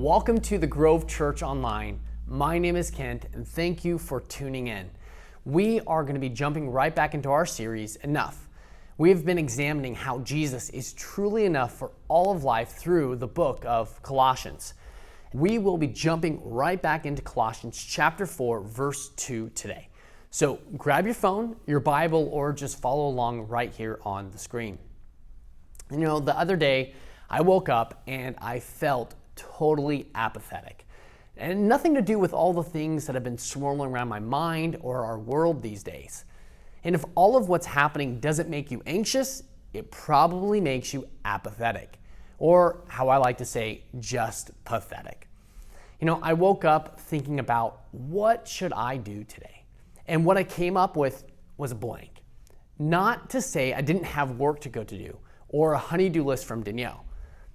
Welcome to the Grove Church Online. My name is Kent, and thank you for tuning in. We are going to be jumping right back into our series, Enough. We have been examining how Jesus is truly enough for all of life through the book of Colossians. We will be jumping right back into Colossians chapter 4, verse 2 today. So grab your phone, your Bible, or just follow along right here on the screen. You know, the other day I woke up and I felt totally apathetic. And nothing to do with all the things that have been swirling around my mind or our world these days. And if all of what's happening doesn't make you anxious, it probably makes you apathetic. Or how I like to say, just pathetic. You know, I woke up thinking about what should I do today? And what I came up with was a blank. Not to say I didn't have work to go to do or a honey-do list from Danielle,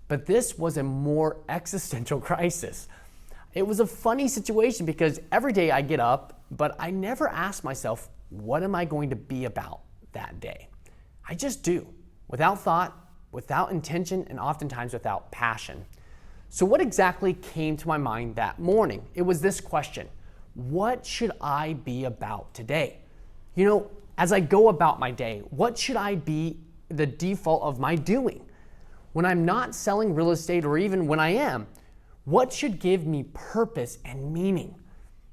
but this was a more existential crisis. It was a funny situation because every day I get up, but I never ask myself, what am I going to be about that day? I just do, without thought, without intention, and oftentimes without passion. So what exactly came to my mind that morning? It was this question: what should I be about today? You know, as I go about my day, what should I be the default of my doing? When I'm not selling real estate, or even when I am, what should give me purpose and meaning?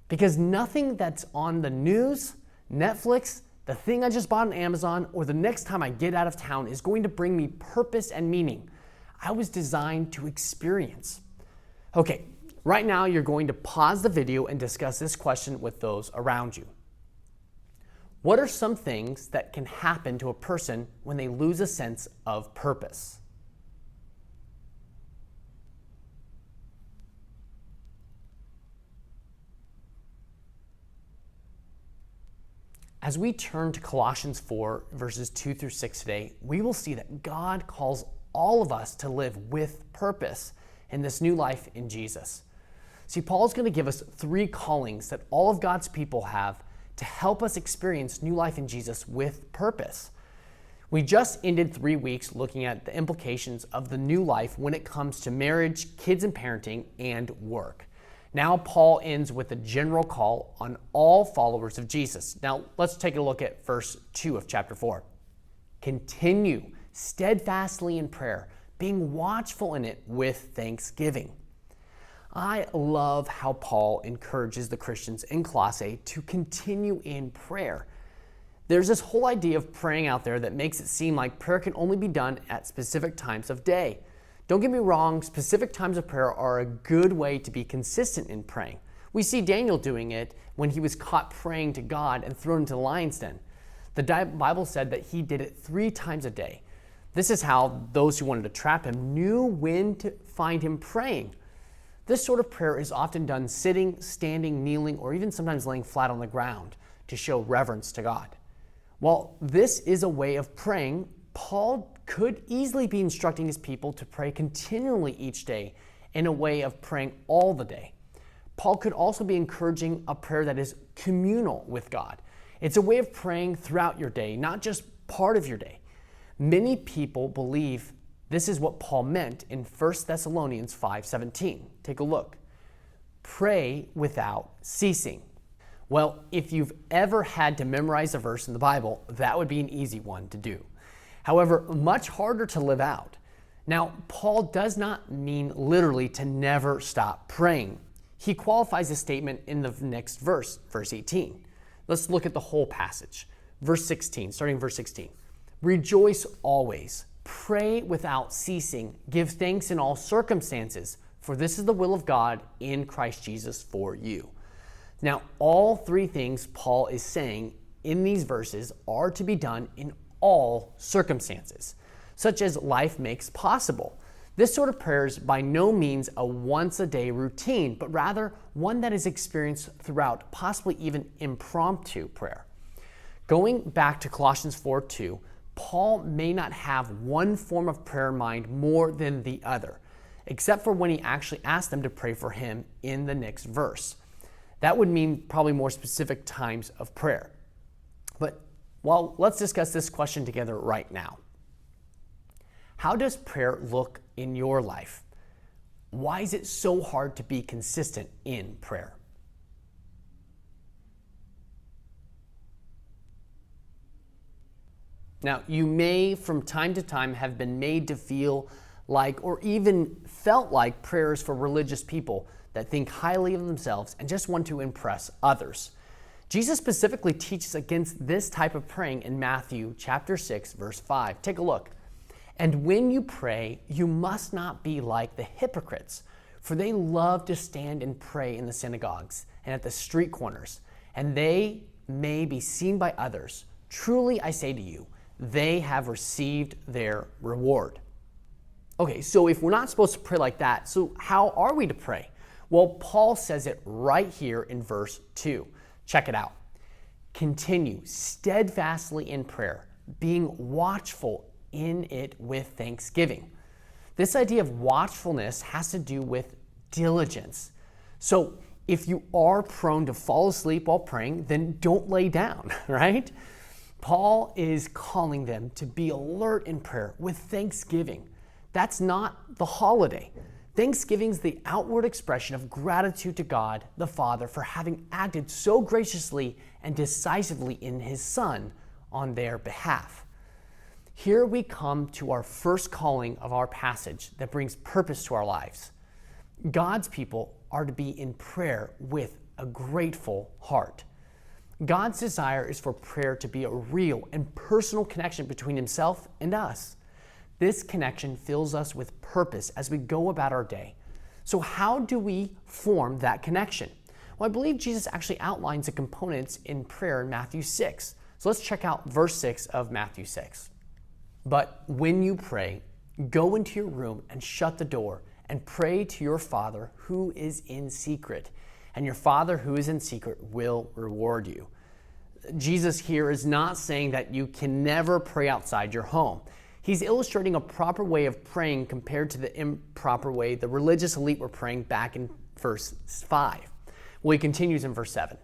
Because nothing that's on the news, Netflix, the thing I just bought on Amazon, or the next time I get out of town is going to bring me purpose and meaning. I was designed to experience. Okay, right now you're going to pause the video and discuss this question with those around you. What are some things that can happen to a person when they lose a sense of purpose? As we turn to Colossians 4, verses 2 through 6 today, we will see that God calls all of us to live with purpose in this new life in Jesus. See, Paul is going to give us 3 callings that all of God's people have to help us experience new life in Jesus with purpose. We just ended 3 weeks looking at the implications of the new life when it comes to marriage, kids and parenting, and work. Now Paul ends with a general call on all followers of Jesus. Now let's take a look at verse 2 of chapter 4. Continue steadfastly in prayer, being watchful in it with thanksgiving. I love how Paul encourages the Christians in Colossae to continue in prayer. There's this whole idea of praying out there that makes it seem like prayer can only be done at specific times of day. Don't get me wrong, specific times of prayer are a good way to be consistent in praying. We see Daniel doing it when he was caught praying to God and thrown into the lion's den. The Bible said that he did it 3 times a day. This is how those who wanted to trap him knew when to find him praying. This sort of prayer is often done sitting, standing, kneeling, or even sometimes laying flat on the ground to show reverence to God. While this is a way of praying, Paul could easily be instructing his people to pray continually each day in a way of praying all the day. Paul could also be encouraging a prayer that is communal with God. It's a way of praying throughout your day, not just part of your day. Many people believe this is what Paul meant in 1 Thessalonians 5:17. Take a look. Pray without ceasing. Well, if you've ever had to memorize a verse in the Bible, that would be an easy one to do. However, much harder to live out. Now, Paul does not mean literally to never stop praying. He qualifies this statement in the next verse, verse 18. Let's look at the whole passage. Verse 16, starting verse 16. Rejoice always, pray without ceasing, give thanks in all circumstances, for this is the will of God in Christ Jesus for you. Now, all 3 things Paul is saying in these verses are to be done in all circumstances, such as life makes possible. This sort of prayer is by no means a once-a-day routine, but rather one that is experienced throughout, possibly even impromptu prayer. Going back to Colossians 4:2, Paul may not have one form of prayer in mind more than the other, except for when he actually asked them to pray for him in the next verse. That would mean probably more specific times of prayer. But let's discuss this question together right now. How does prayer look in your life? Why is it so hard to be consistent in prayer? Now, you may from time to time have been made to feel like, or even felt like, prayers for religious people that think highly of themselves and just want to impress others. Jesus specifically teaches against this type of praying in Matthew chapter 6, verse 5. Take a look. And when you pray, you must not be like the hypocrites, for they love to stand and pray in the synagogues and at the street corners, and they may be seen by others. Truly, I say to you, they have received their reward. Okay, so if we're not supposed to pray like that, so how are we to pray? Well, Paul says it right here in verse 2. Check it out. Continue steadfastly in prayer, being watchful in it with thanksgiving. This idea of watchfulness has to do with diligence. So if you are prone to fall asleep while praying, then don't lay down, right? Paul is calling them to be alert in prayer with thanksgiving. That's not the holiday. Thanksgiving is the outward expression of gratitude to God the Father for having acted so graciously and decisively in His Son on their behalf. Here we come to our first calling of our passage that brings purpose to our lives. God's people are to be in prayer with a grateful heart. God's desire is for prayer to be a real and personal connection between Himself and us. This connection fills us with purpose as we go about our day. So how do we form that connection? Well, I believe Jesus actually outlines the components in prayer in Matthew 6. So let's check out verse 6 of Matthew 6. But when you pray, go into your room and shut the door and pray to your Father who is in secret, and your Father who is in secret will reward you. Jesus here is not saying that you can never pray outside your home. He's illustrating a proper way of praying compared to the improper way the religious elite were praying back in verse 5. Well, he continues in verse 7.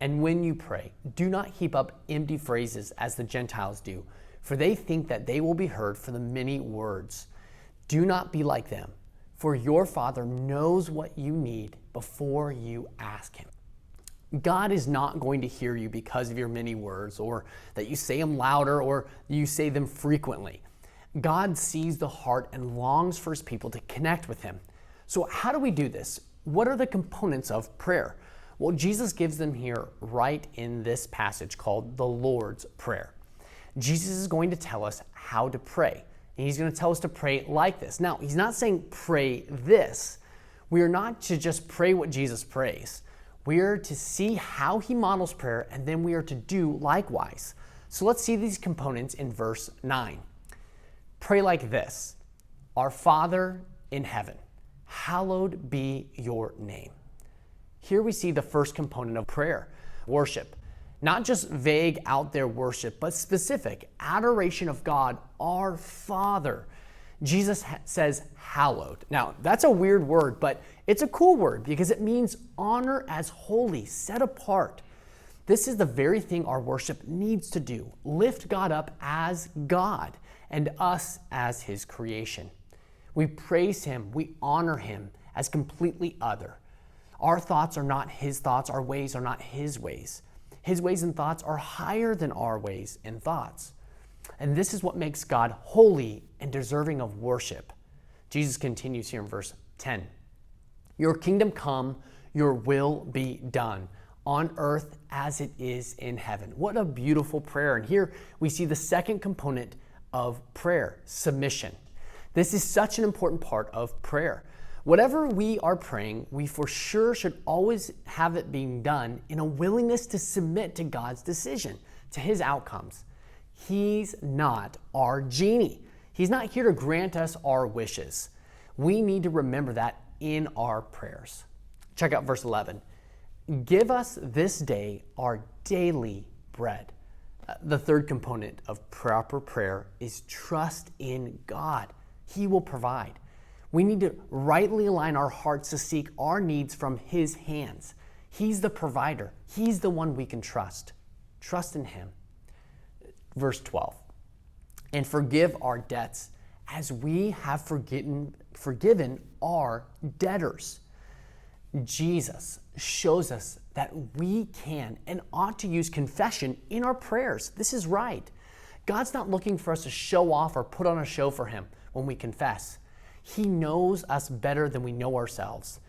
And when you pray, do not heap up empty phrases as the Gentiles do, for they think that they will be heard for the many words. Do not be like them, for your Father knows what you need before you ask Him. God is not going to hear you because of your many words, or that you say them louder, or you say them frequently. God sees the heart and longs for His people to connect with Him. So how do we do this? What are the components of prayer? Well, Jesus gives them here right in this passage called the Lord's Prayer. Jesus is going to tell us how to pray. And He's going to tell us to pray like this. Now, He's not saying pray this. We are not to just pray what Jesus prays. We are to see how He models prayer, and then we are to do likewise. So let's see these components in verse 9. Pray like this: Our Father in heaven, hallowed be your name. Here we see the first component of prayer, worship. Not just vague, out there worship, but specific adoration of God, our Father. Jesus says hallowed. Now, that's a weird word, but it's a cool word because it means honor as holy, set apart. This is the very thing our worship needs to do: lift God up as God and us as His creation. We praise Him, we honor Him as completely other. Our thoughts are not His thoughts, our ways are not His ways. His ways and thoughts are higher than our ways and thoughts. And this is what makes God holy and deserving of worship. Jesus continues here in verse 10. Your kingdom come, your will be done, on earth as it is in heaven. What a beautiful prayer. And here we see the second component of prayer, submission. This is such an important part of prayer. Whatever we are praying, we for sure should always have it being done in a willingness to submit to God's decision, to His outcomes. He's not our genie. He's not here to grant us our wishes. We need to remember that in our prayers. Check out verse 11. Give us this day our daily bread. The third component of proper prayer is trust in God. He will provide. We need to rightly align our hearts to seek our needs from His hands. He's the provider. He's the one we can trust. Trust in Him. Verse 12. And forgive our debts as we have forgiven our debtors. Jesus shows us that we can and ought to use confession in our prayers. This is right. God's not looking for us to show off or put on a show for him when we confess. He knows us better than we know ourselves.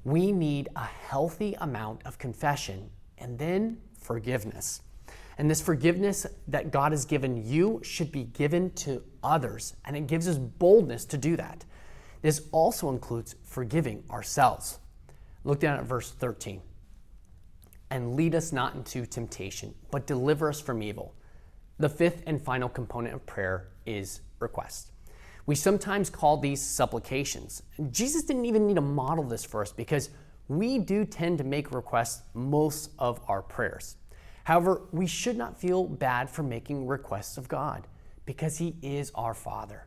We need a healthy amount of confession and then forgiveness. And this forgiveness that God has given you should be given to others, and it gives us boldness to do that. This also includes forgiving ourselves. Look down at verse 13. And lead us not into temptation, but deliver us from evil. The fifth and final component of prayer is request. We sometimes call these supplications. Jesus didn't even need to model this for us because we do tend to make requests most of our prayers. However, we should not feel bad for making requests of God because he is our Father.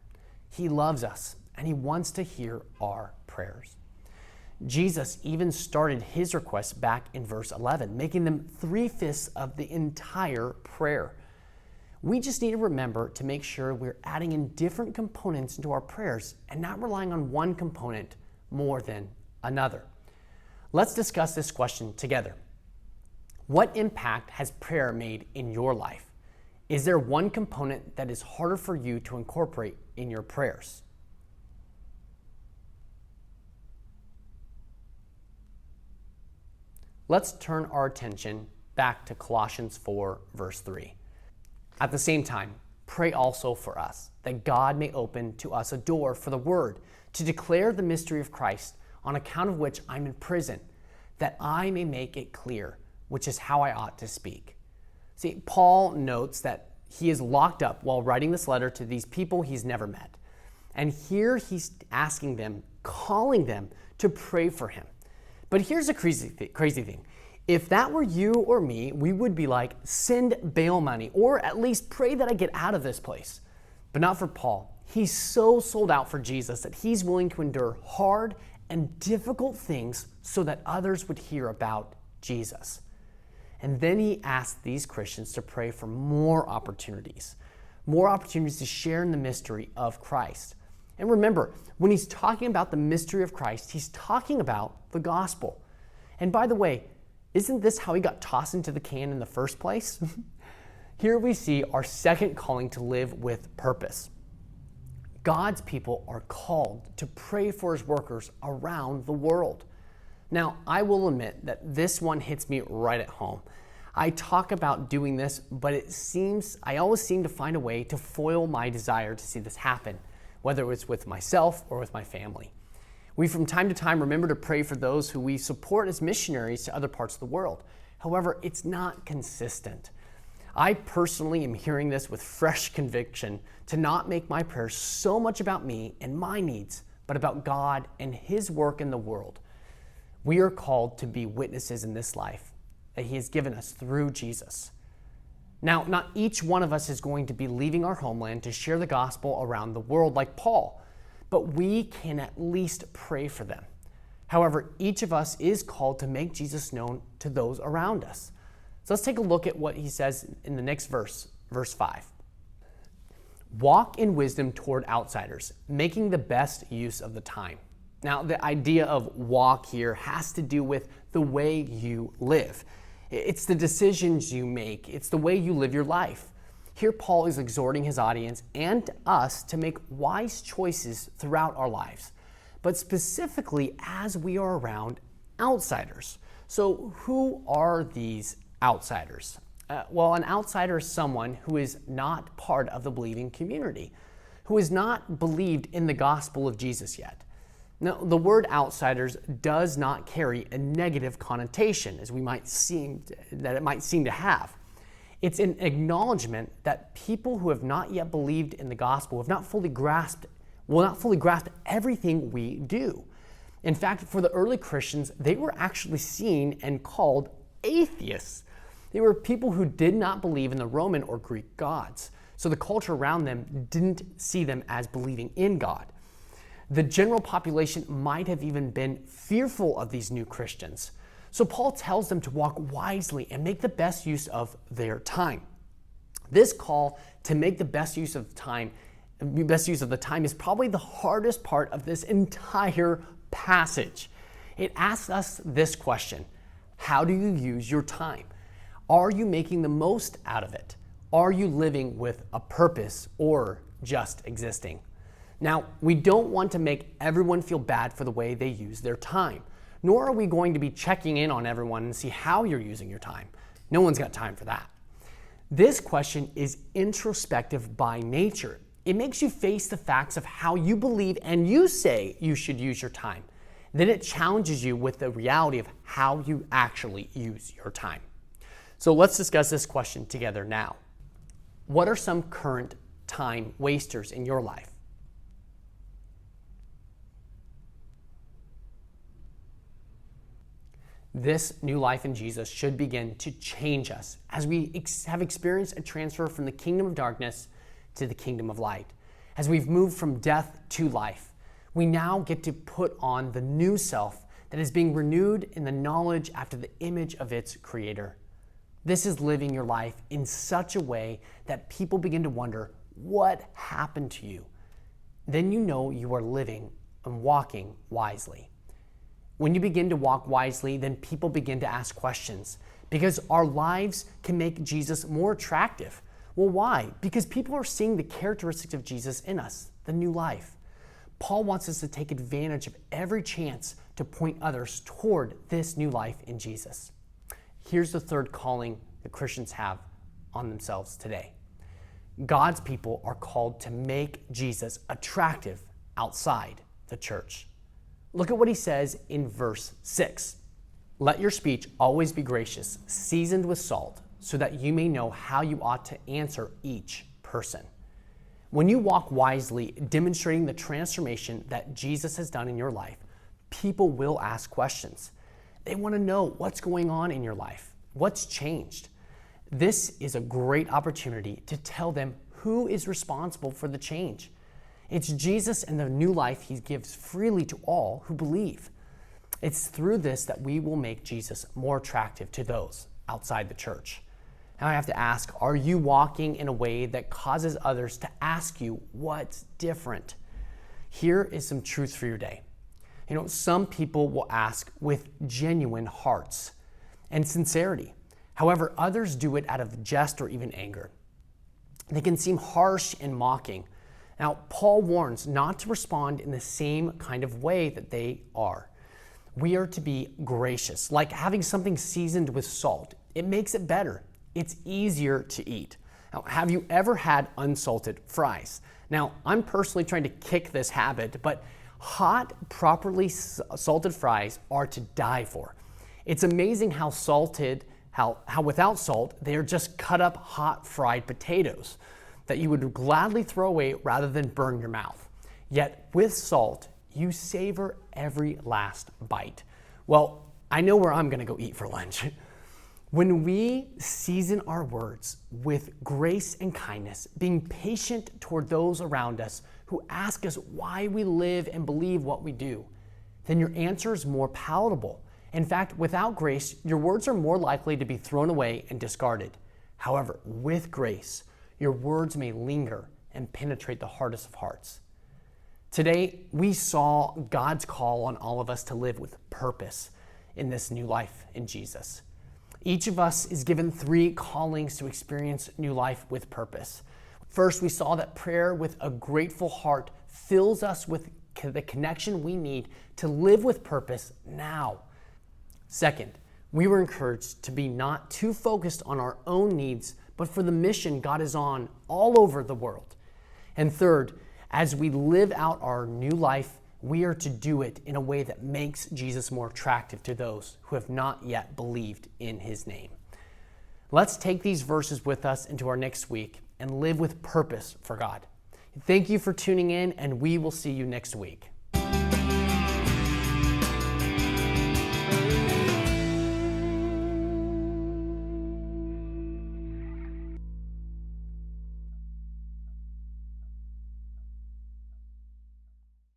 He loves us and he wants to hear our prayers. Jesus even started his requests back in verse 11, making them 3/5 of the entire prayer. We just need to remember to make sure we're adding in different components into our prayers and not relying on one component more than another. Let's discuss this question together. What impact has prayer made in your life? Is there one component that is harder for you to incorporate in your prayers? Let's turn our attention back to Colossians 4, verse 3. At the same time, pray also for us, that God may open to us a door for the word, to declare the mystery of Christ, on account of which I'm in prison, that I may make it clear, which is how I ought to speak. See, Paul notes that he is locked up while writing this letter to these people he's never met. And here he's asking them, calling them to pray for him. But here's a crazy thing. If that were you or me, we would be like, send bail money, or at least pray that I get out of this place. But not for Paul. He's so sold out for Jesus that he's willing to endure hard and difficult things so that others would hear about Jesus. And then he asked these Christians to pray for more opportunities to share in the mystery of Christ. And remember, when he's talking about the mystery of Christ, he's talking about the gospel. And by the way, isn't this how he got tossed into the can in the first place? Here we see our second calling to live with purpose. God's people are called to pray for his workers around the world. Now, I will admit that this one hits me right at home. I talk about doing this, but I always seem to find a way to foil my desire to see this happen, whether it's with myself or with my family. We from time to time remember to pray for those who we support as missionaries to other parts of the world. However, it's not consistent. I personally am hearing this with fresh conviction to not make my prayers so much about me and my needs, but about God and his work in the world. We are called to be witnesses in this life that he has given us through Jesus. Now, not each one of us is going to be leaving our homeland to share the gospel around the world like Paul, but we can at least pray for them. However, each of us is called to make Jesus known to those around us. So let's take a look at what he says in the next verse, verse 5. Walk in wisdom toward outsiders, making the best use of the time. Now, the idea of walk here has to do with the way you live. It's the decisions you make. It's the way you live your life. Here, Paul is exhorting his audience and us to make wise choices throughout our lives, but specifically as we are around outsiders. So who are these outsiders? Well, an outsider is someone who is not part of the believing community, who has not believed in the gospel of Jesus yet. Now, the word outsiders does not carry a negative connotation, as it might seem to have. It's an acknowledgement that people who have not yet believed in the gospel will not fully grasp everything we do. In fact, for the early Christians, they were actually seen and called atheists. They were people who did not believe in the Roman or Greek gods. So the culture around them didn't see them as believing in God. The general population might have even been fearful of these new Christians. So Paul tells them to walk wisely and make the best use of their time. This call to make the best use of time best use of the time is probably the hardest part of this entire passage. It asks us this question: how do you use your time? Are you making the most out of it? Are you living with a purpose or just existing? Now, we don't want to make everyone feel bad for the way they use their time, nor are we going to be checking in on everyone and see how you're using your time. No one's got time for that. This question is introspective by nature. It makes you face the facts of how you believe and you say you should use your time. Then it challenges you with the reality of how you actually use your time. So let's discuss this question together now. What are some current time wasters in your life? This new life in Jesus should begin to change us as we have experienced a transfer from the kingdom of darkness to the kingdom of light. As we've moved from death to life, we now get to put on the new self that is being renewed in the knowledge after the image of its creator. This is living your life in such a way that people begin to wonder, what happened to you? Then you know you are living and walking wisely. When you begin to walk wisely, then people begin to ask questions because our lives can make Jesus more attractive. Well, why? Because people are seeing the characteristics of Jesus in us, the new life. Paul wants us to take advantage of every chance to point others toward this new life in Jesus. Here's the third calling that Christians have on themselves today. God's people are called to make Jesus attractive outside the church. Look at what he says in verse 6. Let your speech always be gracious, seasoned with salt, so that you may know how you ought to answer each person. When you walk wisely, demonstrating the transformation that Jesus has done in your life, people will ask questions. They want to know what's going on in your life, what's changed. This is a great opportunity to tell them who is responsible for the change. It's Jesus and the new life he gives freely to all who believe. It's through this that we will make Jesus more attractive to those outside the church. Now I have to ask, are you walking in a way that causes others to ask you what's different? Here is some truth for your day. Some people will ask with genuine hearts and sincerity. However, others do it out of jest or even anger. They can seem harsh and mocking. Now, Paul warns not to respond in the same kind of way that they are. We are to be gracious, like having something seasoned with salt. It makes it better. It's easier to eat. Now, have you ever had unsalted fries? Now, I'm personally trying to kick this habit, but hot, properly salted fries are to die for. It's amazing how without salt, they are just cut up hot fried potatoes that you would gladly throw away rather than burn your mouth. Yet with salt, you savor every last bite. Well, I know where I'm gonna go eat for lunch. When we season our words with grace and kindness, being patient toward those around us who ask us why we live and believe what we do, then your answer is more palatable. In fact, without grace, your words are more likely to be thrown away and discarded. However, with grace, your words may linger and penetrate the hardest of hearts. Today, we saw God's call on all of us to live with purpose in this new life in Jesus. Each of us is given 3 callings to experience new life with purpose. First, we saw that prayer with a grateful heart fills us with the connection we need to live with purpose now. Second, we were encouraged to be not too focused on our own needs, but for the mission God is on all over the world. And third, as we live out our new life, we are to do it in a way that makes Jesus more attractive to those who have not yet believed in his name. Let's take these verses with us into our next week and live with purpose for God. Thank you for tuning in, and we will see you next week.